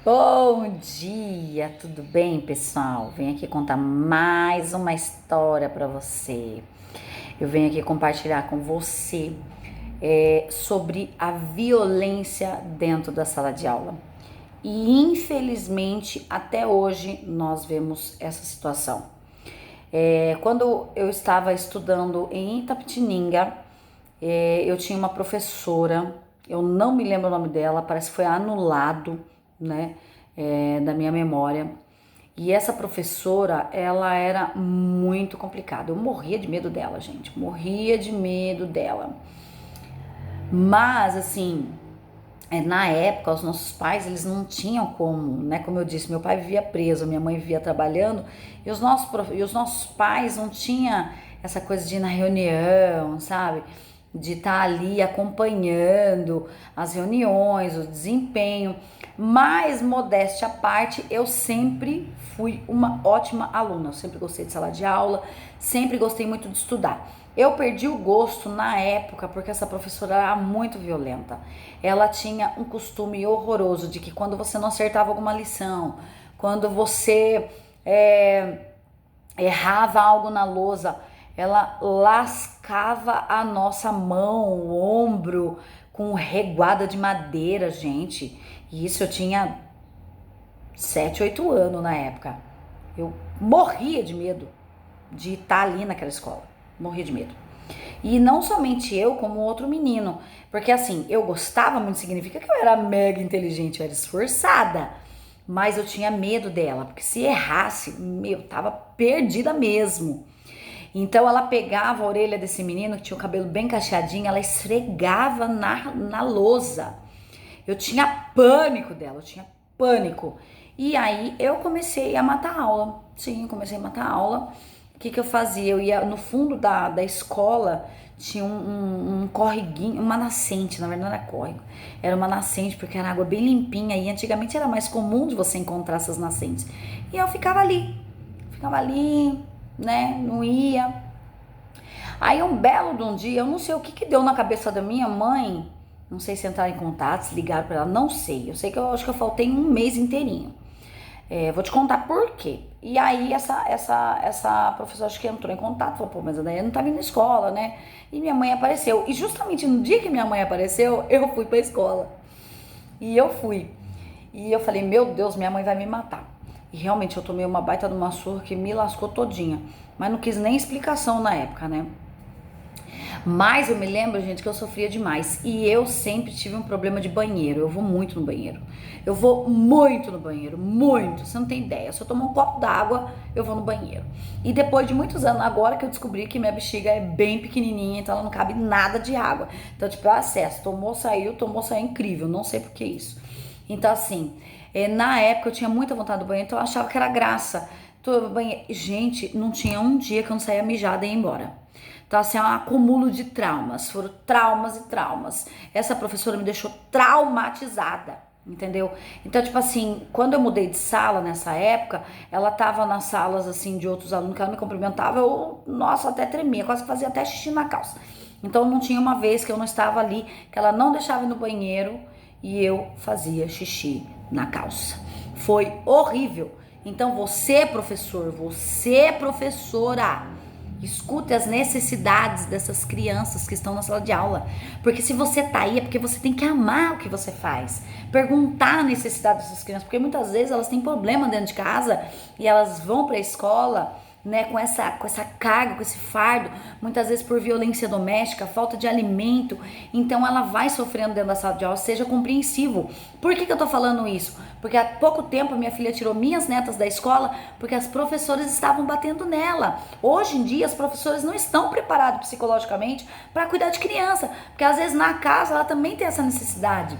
Bom dia, tudo bem, pessoal? Venho aqui contar mais uma história para você. Eu venho aqui compartilhar com você sobre a violência dentro da sala de aula. E infelizmente, até hoje, nós vemos essa situação. Quando eu estava estudando em Itapetininga, eu tinha uma professora, eu não me lembro o nome dela, parece que foi anulado, né, da minha memória. E essa professora, ela era muito complicada. Eu morria de medo dela, gente, morria de medo dela. Mas, assim, na época, os nossos pais, eles não tinham como, né? Como eu disse, meu pai vivia preso, minha mãe vivia trabalhando, e os nossos pais não tinham essa coisa de ir na reunião, sabe? De estar ali acompanhando as reuniões, o desempenho. Mas, modéstia à parte, eu sempre fui uma ótima aluna. Eu sempre gostei de sala de aula, sempre gostei muito de estudar. Eu perdi o gosto na época porque essa professora era muito violenta. Ela tinha um costume horroroso de que quando você não acertava alguma lição, quando você errava algo na lousa, ela lascava a nossa mão, o ombro, com reguada de madeira, gente. E isso eu tinha 7, 8 anos na época. Eu morria de medo de estar ali naquela escola. Morria de medo. E não somente eu, como outro menino. Porque assim, eu gostava muito, significa que eu era mega inteligente, eu era esforçada. Mas eu tinha medo dela, porque se errasse, meu, tava perdida mesmo. Então ela pegava a orelha desse menino que tinha o cabelo bem cacheadinho, ela esfregava na lousa. Eu tinha pânico dela, eu tinha pânico. E aí eu comecei a matar aula. Sim, comecei a matar aula. O que eu fazia? Eu ia no fundo da escola, tinha um correguinho, uma nascente, na verdade não era córrego, era uma nascente, porque era água bem limpinha e antigamente era mais comum de você encontrar essas nascentes. E eu ficava ali, né? Não ia. Aí um belo de um dia, eu não sei o que deu na cabeça da minha mãe, não sei se entraram em contato, se ligaram pra ela, não sei. Eu sei que eu acho que eu faltei um mês inteirinho. Vou te contar por quê. E aí essa professora acho que entrou em contato, falou, pô, mas a Daiane não tá vindo na escola, né? E minha mãe apareceu. E justamente no dia que minha mãe apareceu, eu fui pra escola. E eu fui. E eu falei, meu Deus, minha mãe vai me matar. E realmente eu tomei uma baita de uma surra que me lascou todinha. Mas não quis nem explicação na época, né? Mas eu me lembro, gente, que eu sofria demais. E eu sempre tive um problema de banheiro. Eu vou muito no banheiro. Eu vou muito no banheiro, muito. Você não tem ideia. Se eu tomar um copo d'água, eu vou no banheiro. E depois de muitos anos, agora que eu descobri que minha bexiga é bem pequenininha, então ela não cabe nada de água. Então, tipo, eu acesso. Tomou, saiu incrível. Não sei por que isso. Então, assim, na época eu tinha muita vontade do banheiro, então eu achava que era graça. Gente, não tinha um dia que eu não saía mijada e ia embora. Então, assim, é um acúmulo de traumas. Foram traumas e traumas. Essa professora me deixou traumatizada, entendeu? Então, tipo assim, quando eu mudei de sala nessa época, ela tava nas salas, assim, de outros alunos que ela me cumprimentava, eu, nossa, até tremia, quase fazia até xixi na calça. Então, não tinha uma vez que eu não estava ali, que ela não deixava ir no banheiro e eu fazia xixi na calça. Foi horrível. Então, você, professor, você, professora, escute as necessidades dessas crianças que estão na sala de aula. Porque se você tá aí é porque você tem que amar o que você faz. Perguntar a necessidade dessas crianças. Porque muitas vezes elas têm problema dentro de casa e elas vão para a escola, né, com essa carga, com esse fardo, muitas vezes por violência doméstica, falta de alimento, então ela vai sofrendo dentro da sala de aula, seja compreensivo. Por que eu tô falando isso? Porque há pouco tempo minha filha tirou minhas netas da escola porque as professoras estavam batendo nela. Hoje em dia as professoras não estão preparadas psicologicamente para cuidar de criança, porque às vezes na casa ela também tem essa necessidade.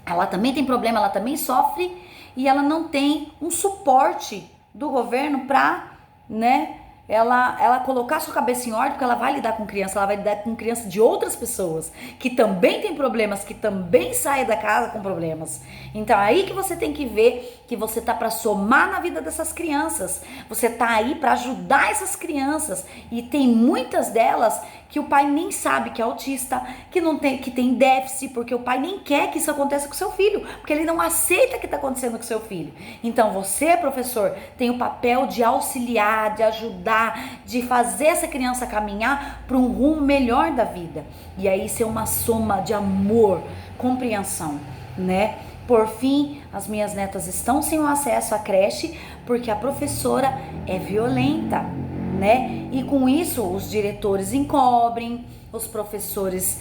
Ela também tem problema, ela também sofre e ela não tem um suporte do governo para, né, ela colocar sua cabeça em ordem, porque ela vai lidar com criança, ela vai lidar com criança de outras pessoas, que também tem problemas, que também saem da casa com problemas. Então é aí que você tem que ver que você tá para somar na vida dessas crianças, você tá aí para ajudar essas crianças, e tem muitas delas que o pai nem sabe que é autista, que não tem, que tem déficit, porque o pai nem quer que isso aconteça com seu filho, porque ele não aceita que está acontecendo com seu filho. Então você, professor, tem o papel de auxiliar, de ajudar, de fazer essa criança caminhar para um rumo melhor da vida. E aí ser uma soma de amor, compreensão, né? Por fim, as minhas netas estão sem o acesso à creche porque a professora é violenta, né? E com isso os diretores encobrem, os professores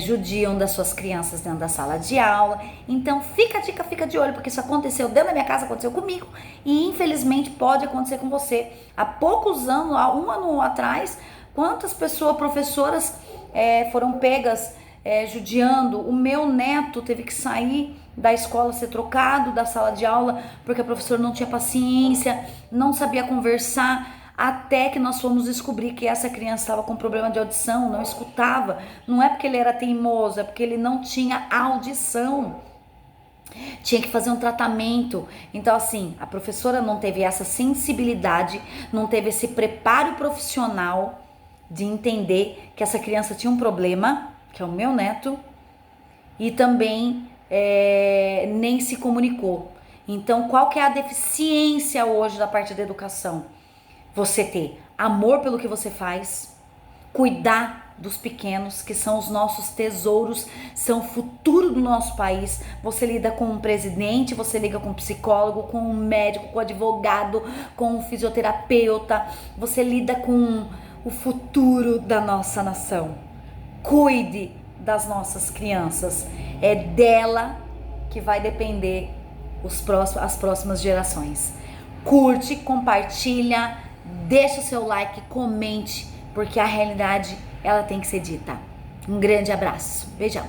judiam das suas crianças dentro da sala de aula. Então fica a dica, fica de olho, porque isso aconteceu dentro da minha casa, aconteceu comigo e infelizmente pode acontecer com você. Há poucos anos, há um ano atrás, quantas pessoas, professoras foram pegas judiando. O meu neto teve que sair da escola, ser trocado da sala de aula, porque a professora não tinha paciência, não sabia conversar, até que nós fomos descobrir que essa criança estava com problema de audição, não escutava. Não é porque ele era teimoso, é porque ele não tinha audição. Tinha que fazer um tratamento. Então assim, a professora não teve essa sensibilidade, não teve esse preparo profissional de entender que essa criança tinha um problema, que é o meu neto, e também nem se comunicou. Então qual que é a deficiência hoje da parte da educação? Você ter amor pelo que você faz, cuidar dos pequenos, que são os nossos tesouros, são o futuro do nosso país. Você lida com um presidente, você liga com um psicólogo, com um médico, com um advogado, com um fisioterapeuta, você lida com o futuro da nossa nação. Cuide das nossas crianças, é dela que vai depender as próximas gerações. Curte, compartilha, deixa o seu like, comente, porque a realidade ela tem que ser dita. Um grande abraço, beijão.